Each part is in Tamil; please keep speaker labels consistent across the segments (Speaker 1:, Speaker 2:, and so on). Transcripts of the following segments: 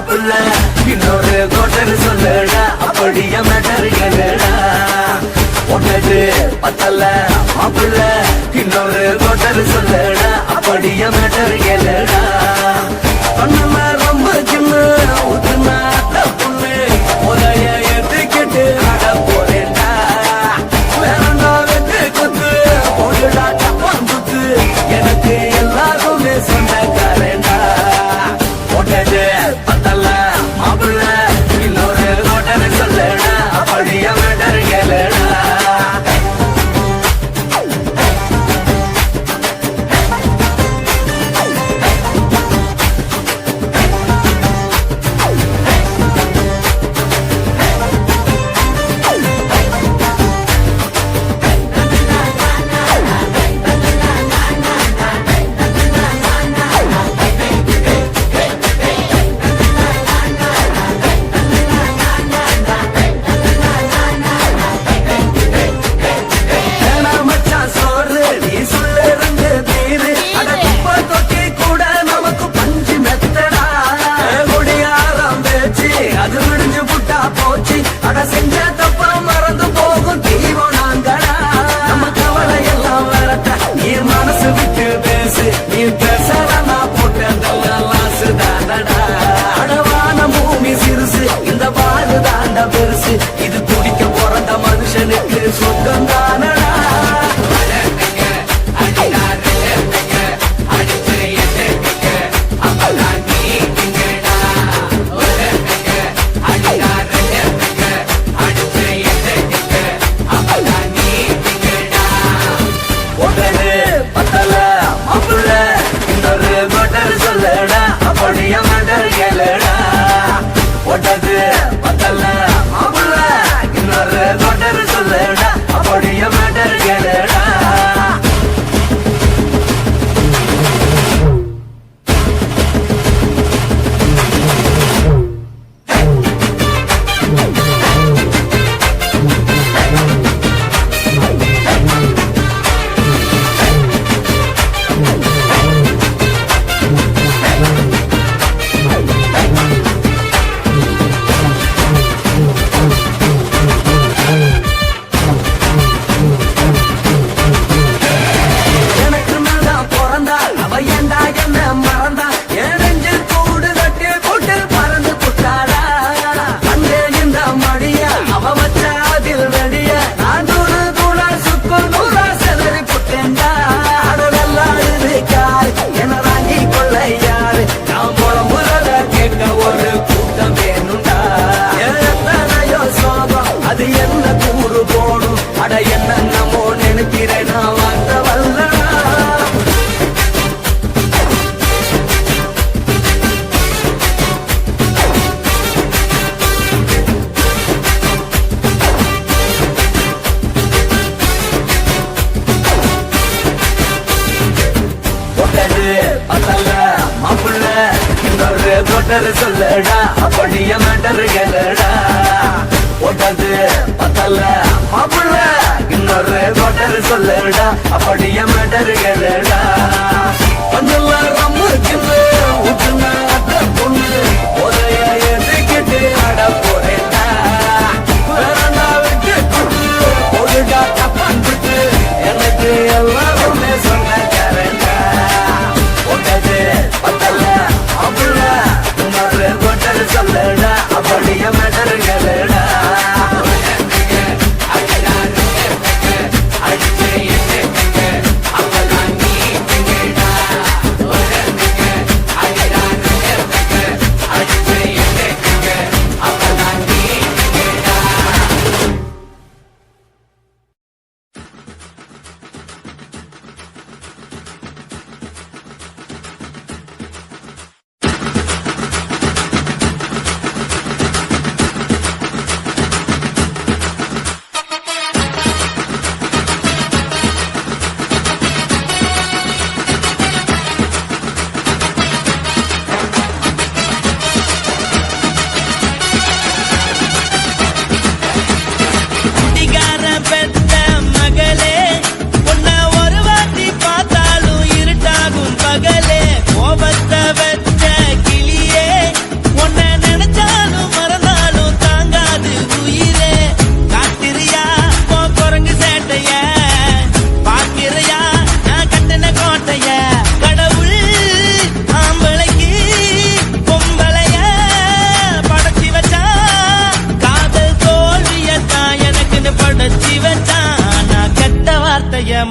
Speaker 1: மாப்பிள்ள இன்னொரு கோட்டர் சொல்லடா அப்படியே மேட்டர் கேளுடா ஒன்னது பத்தல மாப்பிள்ள இன்னொரு கோட்டர் சொல்லடா அப்படியே மேட்டர் கேளுடா பண்ணல ரொம்ப சின்ன ஊத்துனா தப்புன்னு உதய ஏத்துக்கிட்டு ஆட போறேன்டா வேறண்டா வெட்டு குத்து போடுடா டப்பான் குத்து எனக்கு எல்லாருமே சொந்தக்காரேண்டா ஒன்னது பத்தல மாப்பிள்ள இன்னொரு கோட்டர் சொல்லடா அப்படியே மேட்டர் கேளுடா இது துடிக்க பிறந்த மனுஷனுக்கு சொந்தம் தானடா பத்தல மாப்பிள்ள இன்னொரு கோட்டர் சொல்லடா அப்படியே மேட்டர் கேளுடா ஒட்டது பத்தல மாப்பிள்ள இன்னொரு கோட்டர் சொல்லடா அப்படியே மேட்டர் கேளுடா அது என்ன கூறு போடும் அட என்ன நம்மோ நினைக்கிறேன் நான் வாங்க வல்லடா ஒட்டது பத்தல மாப்பிள்ள இன்னொரு கோட்டர் சொல்லடா அப்படியே மேட்டர் கேளுடா ஒட்டது பத்தல மாப்பிள்ள இன்னொரு கோட்டர் சொல்லடா அப்படியே மேட்டர் கேளுடா கொஞ்சம் ரம்மு சின்ன ஊத்துனா பொண்ணு உதய ஏத்துக்கிட்டு ஆட போறேன்டா வேறண்டா வெட்டு குத்து போடுடா டப்பான் குத்து எனக்கு எல்லாருமே சொந்தக்காரன்டா ஒட்டது பத்தல மாப்பிள்ள இன்னொரு கோட்டர் சொல்லடா அப்படியே மேட்டர் கேளுடா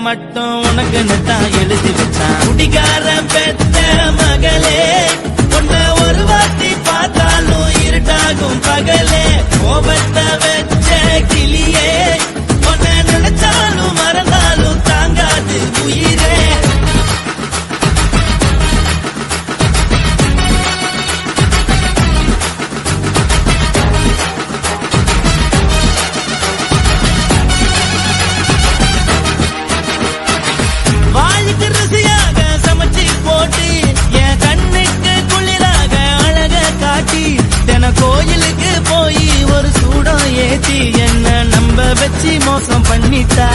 Speaker 2: மட்டும் உனக்குன்னு தான் எழுதி வச்சான். குடிகார பெத்த மகளே உன்னை ஒரு வாட்டி பார்த்தாலும் இருட்டாகும் பகலே. கோபத்தை வச்ச கிளியே உன்னை நினைச்சாலும் மறந்தாலும் தாங்காது உயிரே. வாய்க்கு ருசியாக சமைச்சு போட்டு என் கண்ணுக்கு குளிராக அழக காட்டி தின கோயிலுக்கு போய் ஒரு சூடம் ஏத்தி என்ன நம்ப வச்சு மோசம் பண்ணிட்டா.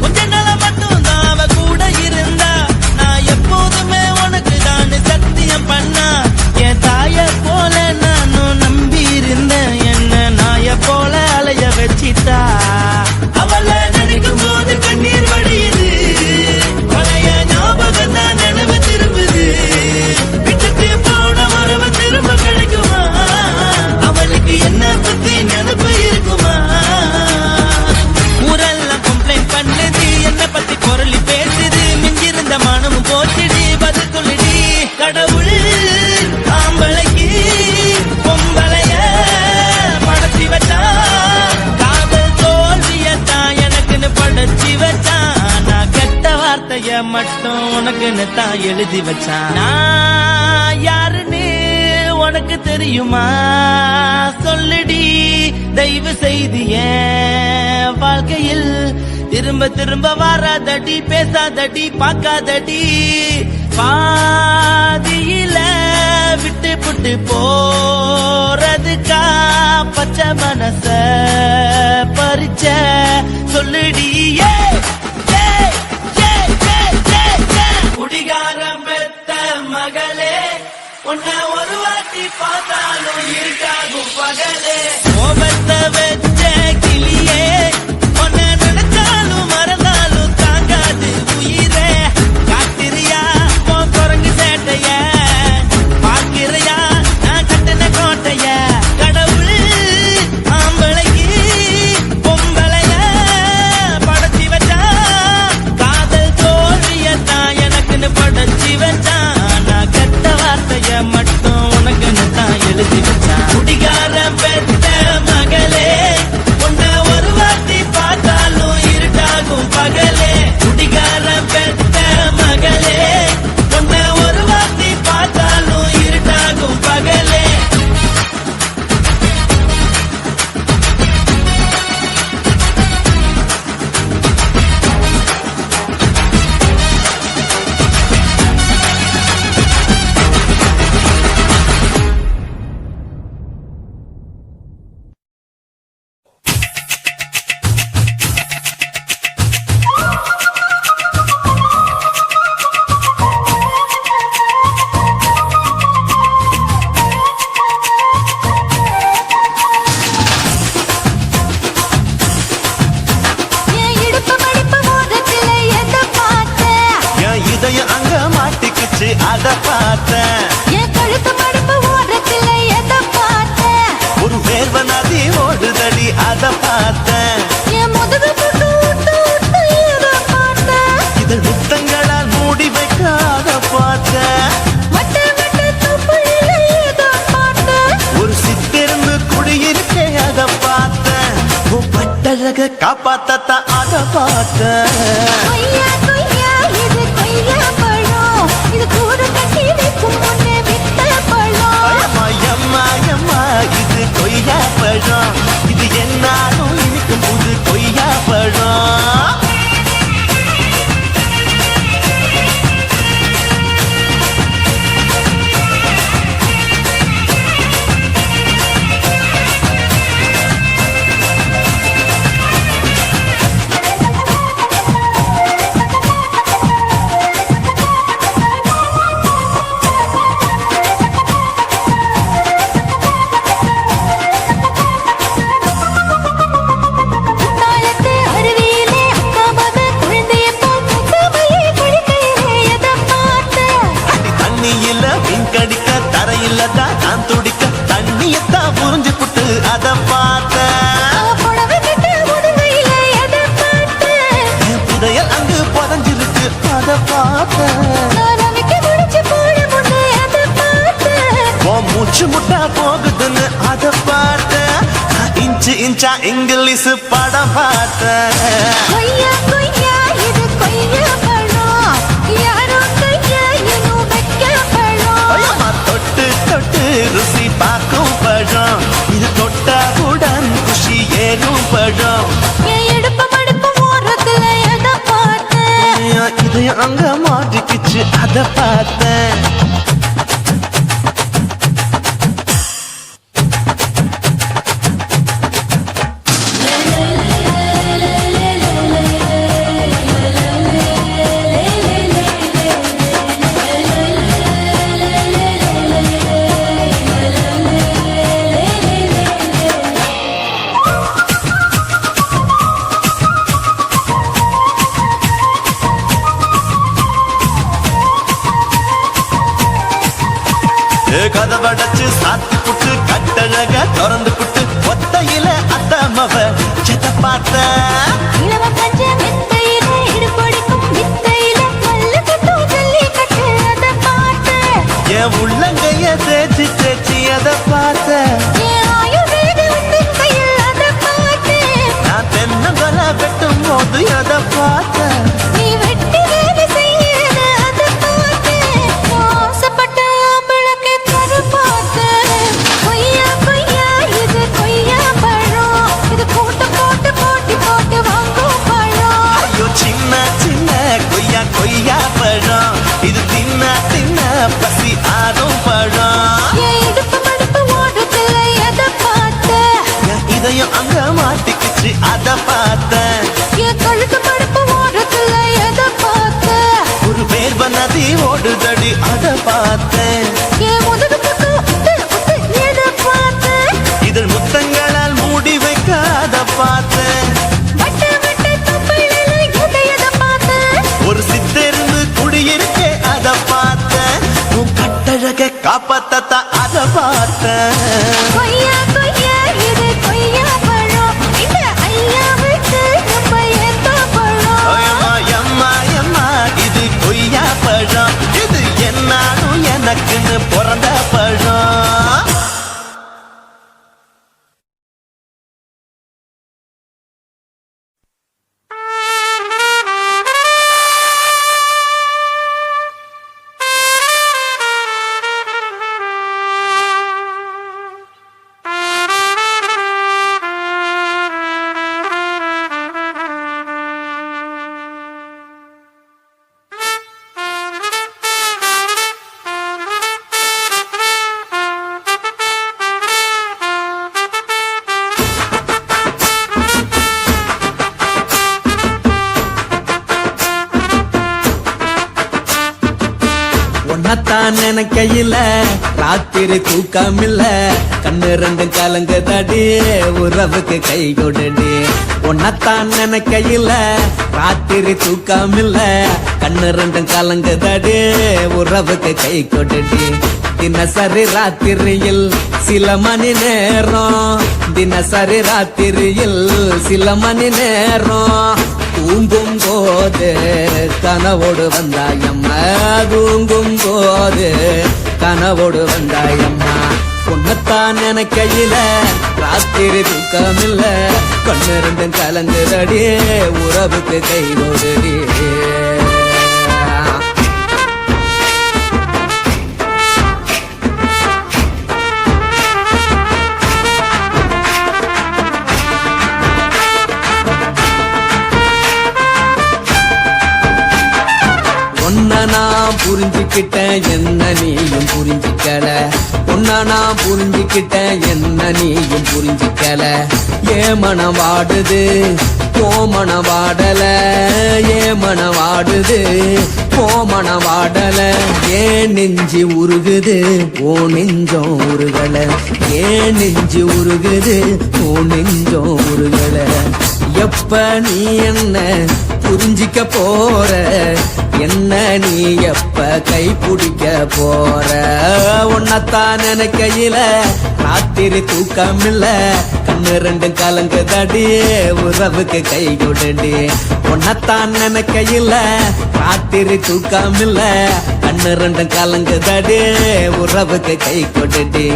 Speaker 2: கொஞ்ச நாள மட்டும் தான் அவ கூட இருந்தா நான் எப்போதுமே உனக்கு தான் சத்தியம் பண்ணா. என் தாய போல நானும் நம்பி இருந்தேன் என்ன நாய போல அலைய வச்சிட்டா. அவளை நினைக்கும் போது கண்ணீர் வடியுது பழைய ஞாபகம் தான் நினைவு திரும்புது. விட்டுட்டு போன வரவ திரும்ப கிடைக்குமா அவளுக்கு என்ன பத்தி நினைப்பு இருக்குமா. ஊரெல்லாம் கம்ப்ளைண்ட் பண்ணுது என்ன பத்தி பொருளி பேசுது. மிஞ்சிருந்த மானமும் போச்சுடி பதில் சொல்லுடி. கடவுள் ஆம்பளைக்கு பொம்பளைய படைச்சி வச்சா காதல் தோல்வியத்தான் எனக்குன்னு படைச்சி வச்சான். நான் கெட்ட வார்த்தைய மட்டும் உனக்குன்னு தான் எழுதி வச்சான். நான் யாருன்னு உனக்கு தெரியுமா சொல்லுடி தயவு செய்து என் வாழ்க்கையில் திரும்ப திரும்ப வராதடி பேசாதடி பார்க்காதடி. பாதியில விட்டு புட்டு போறதுக்கா பச்சை மனச பறிச்ச சொல்லுடி. குடிகாரம் பெத்த மகளே உன்னை ஒரு வாட்டி பார்த்தாலும் இருக்காகும் பகலே. கோபத்தை வச்ச கிளியே உன்னை நினைச்சாலும் மறந்தாலும் தாங்காது உயிரே. காத்திரியா உன் குரங்கு சேட்டைய பார்க்கிறையா நான் கட்டின கோட்டைய. கடவுள் ஆம்பளைக்கு பொம்பளைய படைச்சி வச்சா காதல் தோல்வியத்தான் எனக்குன்னு படைச்சி வச்சான். நான் கெட்ட வார்த்தைய மட்டும் உனக்குன்னு தான் எழுதி வச்சான். குடிகார பெத்த மகளே உன்னை ஒரு வாட்டி பார்த்தாலும் இருட்டாகும் பகலே. குடிகார பெத்த மகளே உன்னை ஒரு வாட்டி பார்த்தாலும் இருட்டாகும் பகலே.
Speaker 3: என் இடுப்பு மடிப்பு ஓரத்துல எதை பார்த்தேன்.
Speaker 4: என் இதயம் அங்க மாட்டிக்குச்சு அத பார்த்தேன்.
Speaker 3: என் கழுத்து மடிப்பு ஓரத்துல எதை பார்த்தேன்.
Speaker 4: ஒரு வேர்வ நதி ஓடுதடி அத பார்த்தேன்.
Speaker 3: என் முதுகு புட்டு விட்டு விட்டு எதை பார்த்தேன்.
Speaker 4: இதழ் முத்தங்களால் மூடி வைக்க அத பார்த்தேன்.
Speaker 3: வட்ட வட்ட தொப்புளில எதை பார்த்தேன்.
Speaker 4: ஒரு சித்தெரும்பு குடியிருக்கே அத பார்த்தேன். உன் பட்டழக காப்பாத்தத்தான் அத பார்த்தேன்.
Speaker 3: கொய்யா கொய்யா இது கொய்யா பழம். இது கூட கட்டி வைக்கும் முன்னே விட்ட பழம்.
Speaker 4: அம்மா அம்மா அம்மா இது கொய்யா பழம். இது என்னாலும் இனிக்கும் புது கொய்யா பழம். மூச்சு முட்டா போகுதுன்னு அத பார்த்தேன். இன்ச்சு இன்ச்சா இங்கிலீஷ் படம் பார்த்தேன்.
Speaker 3: கொய்யா கொய்யா இது கொய்யா பழம் யாரோ கையா இன்னும் வைக்க பழம்
Speaker 4: ஐயம்மா, தொட்டு தொட்டு ருசி பார்க்கும் பழம். இது தொட்டாவுடன் குஷி ஏறும் பழம்.
Speaker 3: என் இடுப்பு மடுப்பு ஓரத்துல எதை பார்த்தேன்
Speaker 4: இதயம் அங்க மாட்டிக்கிச்சு அத பார்த்தேன். கதவடைச்சு சாத்தி புட்டு கட்டழக திறந்து புட்டு ஒத்தையில அத்தமவ செத்த பார்த்த.
Speaker 3: இளவ பஞ்ச மெத்தையில இடுபடிக்கும் வித்தையில மல்லு கட்டும் ஜல்லி கட்டு அதை பார்த்தேன்
Speaker 4: என் உள்ளங்கைய தேய்ச்சி தேய்ச்சி அத பார்த்த.
Speaker 3: என் ஆயுர்வேத உண்டின் கையில் அதை பார்த்தேன்
Speaker 4: நான் தென்னங்கொலை வெட்டும் போது அத பார்த்த.
Speaker 3: நீ வெட்டி வேலை செய்யறது அதை பார்த்தேன் ஆசைப்பட்ட ஆம்பளுக்கு தர பார்த்தேன் கொய்யா கொய்யா இது கொய்யா பழம் இது கூட்ட போட்டு போட்டி போட்டு வாங்கும் பழம்
Speaker 4: ஐயோ சின்ன சின்ன கொய்யா கொய்யா பழம். இது தின்ன தின்ன பசி ஆறும் பழம்.
Speaker 3: என் இடுப்பு மடுப்பு ஓடுதுல எதை பார்த்தேன்
Speaker 4: என் இதயம் அங்க மாட்டிக்கிச்சு அத பார்த்தேன்.
Speaker 3: என் கழுத்து மடுப்பு ஓடுதுல எதை பார்த்தேன்
Speaker 4: ஒரு வேர்வ நதி ஓடுதடி அத பார்த்தேன்.
Speaker 3: என் முதுகு பக்கம் உத்து உத்து எதை பார்த்தேன்
Speaker 4: இதழ் முத்தங்களால் மூடி வைக்க அத பார்த்தேன்.
Speaker 3: வட்ட வட்ட தொப்பிளில எதை பார்த்தேன்
Speaker 4: ஒரு சித்தெருந்து குடியிருக்க அத பார்த்தேன். உன் கட்டழக காப்பாத்தத்த அத பார்த்தேன்.
Speaker 3: கொய்யா கொய்யா இது கொய்யா பழம் இந்த ஐயாவுக்கு ரொம்ப ஏத்த பழம்
Speaker 4: அம்மா எம்மா எம்மா இது கொய்யா பழம். இது என்னாலும் எனக்குன்னு பிறந்த பழம்.
Speaker 1: உன்னத்தான் நினைக்கையில ராத்திரி தூக்கமில்ல கண்ணு ரெண்டும் கலங்குதடி உறவுக்கு கை கொடுடி. உன்னத்தான் நினைக்கையில ராத்திரி தூக்கமில்ல கண்ணு ரெண்டும் கலங்குதடி உறவுக்கு கை கொடுடி. தினசரி ராத்திரியில் சில மணி நேரம் தினசரி ராத்திரியில் சில மணி நேரம் தூங்கும் போது கனவோடு வந்தாயம்மா தூங்கும் போது கனவோடு வந்தாயம்மா. பொண்ணத்தான் நினைக்கையில ராத்திரி தூக்கமில்ல கண்ணு ரெண்டும் கலங்குதடி உறவுக்கு கை கொடுடி. உன்னை நான் புரிஞ்சுக்கிட்டேன் என்ன நீயும் புரிஞ்சுக்கல. உன்னை நான் புரிஞ்சுக்கிட்டேன் என்ன நீயும் புரிஞ்சுக்கல. ஏன் மனம் வாடுது போ மனம் வாடல ஏன் மனம் வாடுது போ மனம் வாடல. ஏன் நெஞ்சு உருகுது ஓ நெஞ்சம் உருகல. ஏன் நெஞ்சு உருகுது ஓ நெஞ்சம் உருகல. எப்ப நீ என்ன புரிஞ்சிக்க போற என்ன நீ எப்ப கை பிடிக்க போற உன்னத்தான் நினைக்கையில ராத்திரி தூக்கம் இல்ல கண்ணு ரெண்டு கலங்குதடி உறவுக்கு கை கொடுடி உன்னத்தான் நினைக்கையில ராத்திரி தூக்கம் இல்ல கண்ணு ரெண்டு கலங்குதடி உறவுக்கு கை கொடுடி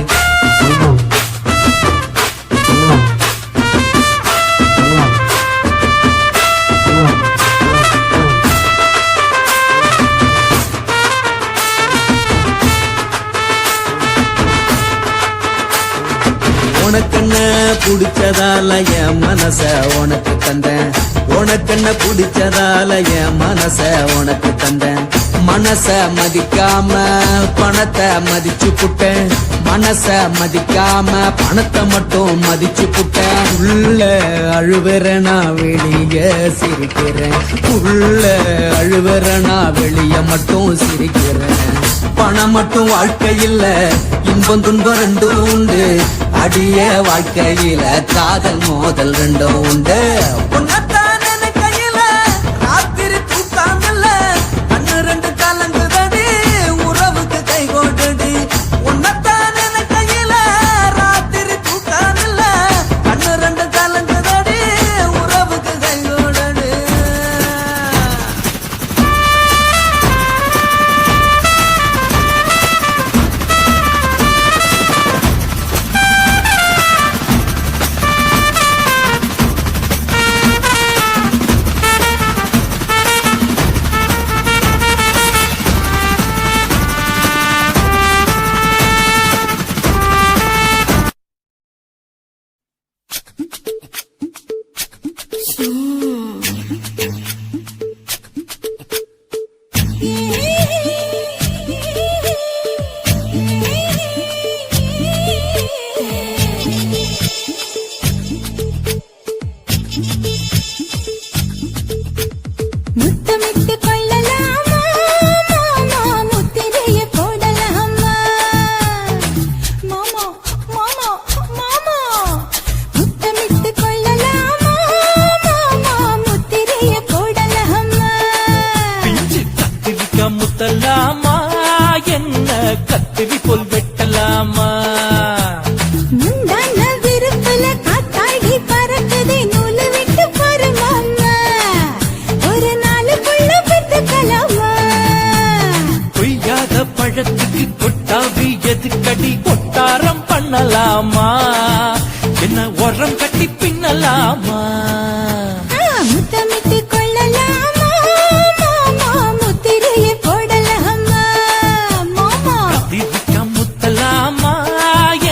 Speaker 1: உனக்கென்ன பிடிச்சதால என் மனச உனக்கு தந்தேன் உனக்கென்ன பிடிச்சதால என் மனச உனக்கு தந்தேன் மனச மதிக்காம பணத்தை மதிச்சு புட்டேன் மனச மதிக்காம பணத்தை மட்டும் மதிச்சு புட்டேன் உள்ள அழுவுற நான் வெளிய சிரிக்கிறேன் உள்ள அழுவுற நான் வெளிய மட்டும் சிரிக்கிறேன் பணம் மட்டும் வாழ்க்கையில் இன்பம் துன்பம் ரெண்டும் உண்டு அடிய வாழ்க்கையில காதல் மோதல் ரெண்டும் உண்டு உன்னத்தான் நினைக்கையில ராத்திரி தூக்கம் இல்ல கண்ணு ரெண்டு கலங்குதடி உறவுக்கு கை கோடுடி உன்னத்தான் நினைக்கையில ராத்திரி தூக்கம் இல்ல கண்ணு ரெண்டு கலங்குதடி உறவுக்கு கை கோடுடி
Speaker 3: முத்தமிட்டு கொள்ளலாமா மாமா முத்திரைய போடலாமா மாமா மாமா மாமா முத்தமிட்டு கொள்ளலாமா மாமா முத்திரைய போடலாமா
Speaker 4: பிஞ்சு கத்திரிக்க முத்தலாமா என்ன கத்திரி போல் வெட்டலாமா
Speaker 3: முந்தான விருப்பல காத்தாடி பறக்குதே நூலு விட்டு பாரு மாமா ஒரு நாளுக்குள்ள பெத்துக்கலாமா
Speaker 4: பொய்யாத பழத்துக்கு கொட்டாவி எதுக்கடி கொட்டாரம் பண்ணலாமா என்ன உரம் கட்டி பின்னலாமா
Speaker 3: முத்தமிட்டு கொள்ளலாமா மாமா முத்திரைய போடலாமா மாமா
Speaker 4: கத்திரிக்க முத்தலாமா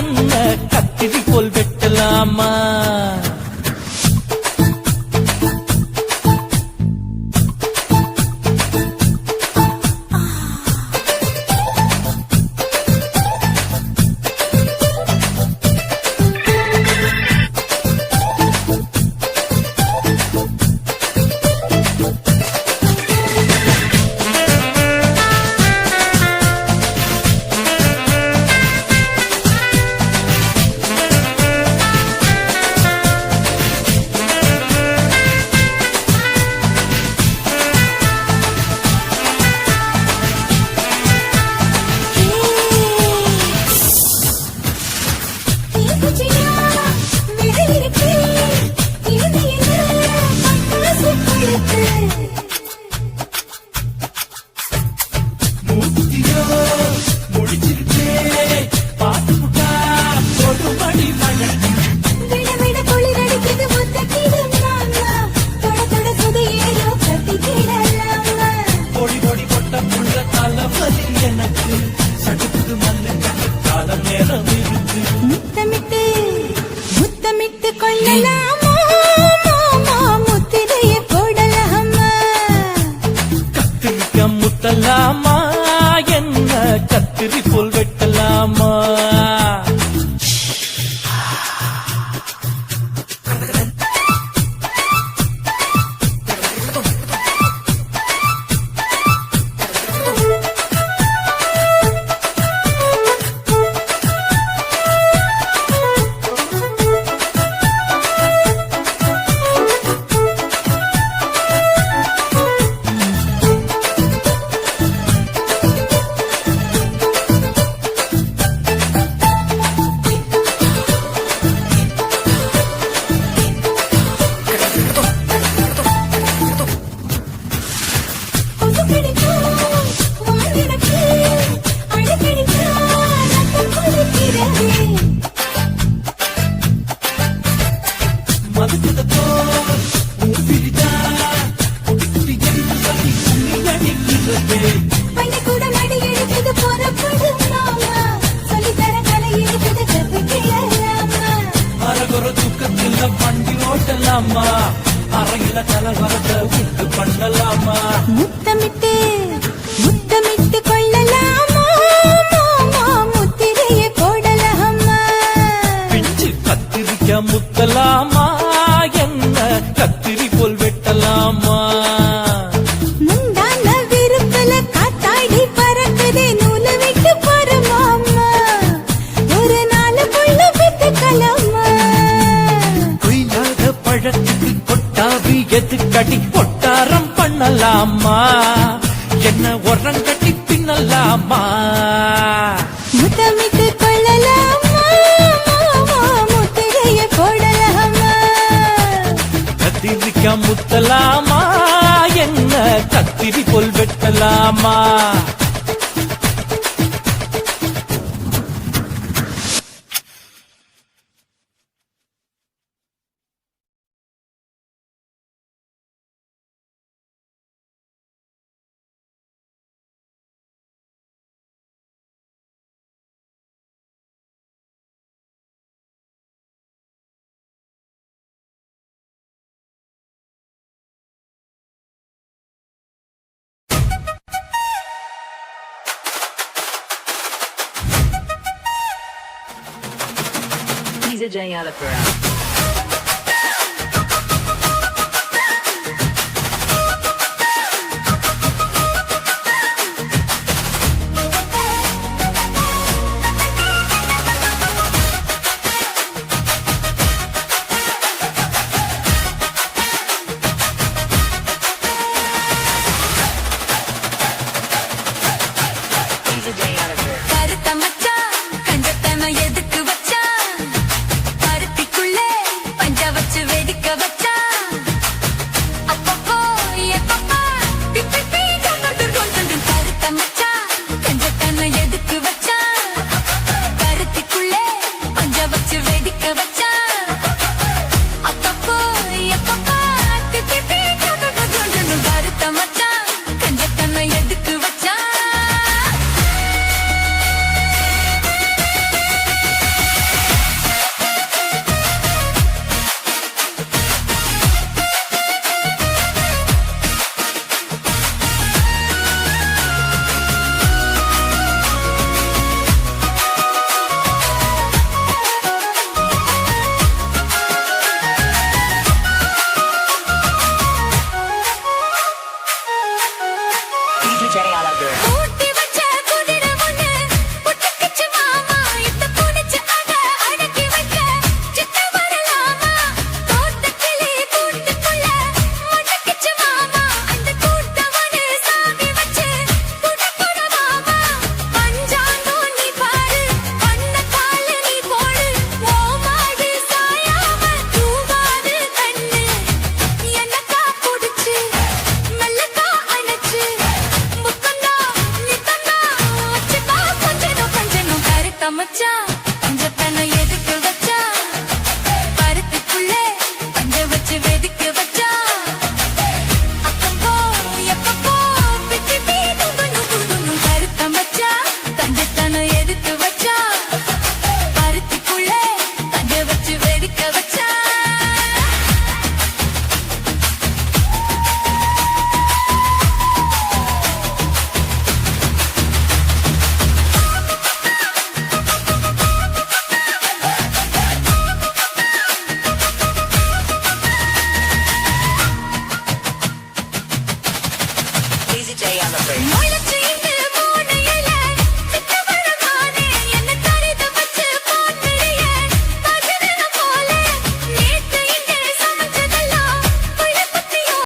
Speaker 4: என்ன கத்திரி போல் வெட்டலாமா
Speaker 1: பண்ணலாமா அறையில கலவரத்தை உண்டு பண்ணலாமா
Speaker 3: முத்தமிட்டு முத்தமிட்டு கொள்ளலாமா மாமா முத்திரையை போடலாமா
Speaker 1: பிஞ்சு கத்திரிக்க முத்தலாமா என்ன கத்திரி போல் வெட்டலாமா
Speaker 3: முந்தான விருப்பல காத்தாடி பறக்குதே நூலை விட்டு போற மாமா ஒரு நாள் புள்ள வித்துக்கலாமா
Speaker 1: கொய்யாத பழத்துக்கு கொட்டாவி எதுக்கடி கொட்டாரம் பண்ணலாமா என்ன உரங்கட்டி பின்னலாமா
Speaker 3: முத்தமிட்டு கொள்ளலாமா மாமா முத்திரையை போடலாமா
Speaker 1: கத்திரிக்க முத்தலாமா என்ன கத்திரி போல் வெட்டலாமா
Speaker 5: DJ Alapura.
Speaker 3: கருத்த மச்சான் கஞ்சத்தன எதுக்கு வச்சான் பருத்திக்குள்ளே பஞ்ச வச்சு வெடிக்க வச்சான் அப்பப்போ எப்பப்பா பிப்பி கொஞ்சம் கருத்த மச்சான் கஞ்சத்தன எதுக்கு வச்சான் பருத்திக்குள்ளே பஞ்ச வச்சு வெடிக்க வச்சான்